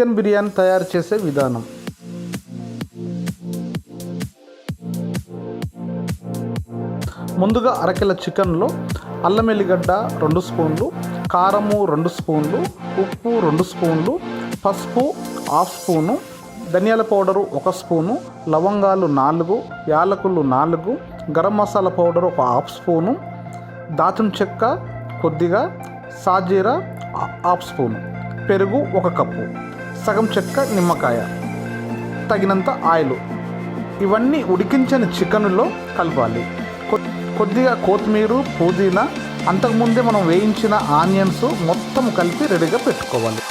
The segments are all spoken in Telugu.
చికెన్ బిర్యానీ తయారు చేసే విధానం. ముందుగా అరకిల చికెన్లో అల్లం ఎల్లిగడ్డ 2 స్పూన్లు, కారము 2 స్పూన్లు, ఉప్పు 2 స్పూన్లు, పసుపు 1/2 స్పూను, ధనియాల పౌడరు 1 స్పూను, లవంగాలు 4, యాలకులు 4, గరం మసాలా పౌడరు 1/2 స్పూను, దాల్చిన చెక్క కొద్దిగా, సాజీరా 1/2 స్పూను, పెరుగు 1 కప్పు, సగం చెక్క నిమ్మకాయ, తగినంత ఆయిల్. ఇవన్నీ ఉడికించిన చికెన్లో కలపాలి. కొద్దిగా కొత్తిమీర, పుదీనా, అంతకుముందే మనం వేయించిన ఆనియన్స్ మొత్తం కలిపి రెడీగా పెట్టుకోవాలి.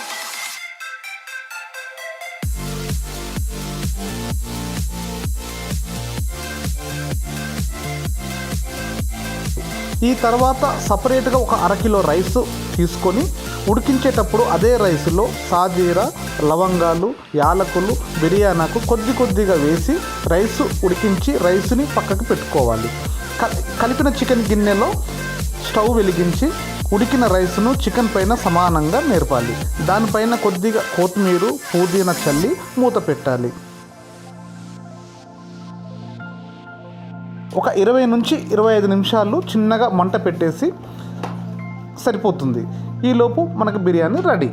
ఈ తర్వాత సపరేట్గా ఒక అరకిలో రైస్ తీసుకొని ఉడికించేటప్పుడు అదే రైస్లో సాజీరా, లవంగాలు, యాలకులు, బిర్యానాకు కొద్దిగా వేసి రైస్ ఉడికించి రైస్ని పక్కకు పెట్టుకోవాలి. కలిపిన చికెన్ గిన్నెలో స్టవ్ వెలిగించి ఉడికిన రైస్ను చికెన్ పైన సమానంగా నేర్పాలి. దానిపైన కొద్దిగా కొత్తిమీర, పుదీనా చల్లి మూత పెట్టాలి. ఒక 20 నుంచి 25 నిమిషాలు చిన్నగా మంట పెట్టేసి సరిపోతుంది. ఈలోపు మనకు బిర్యానీ రెడీ.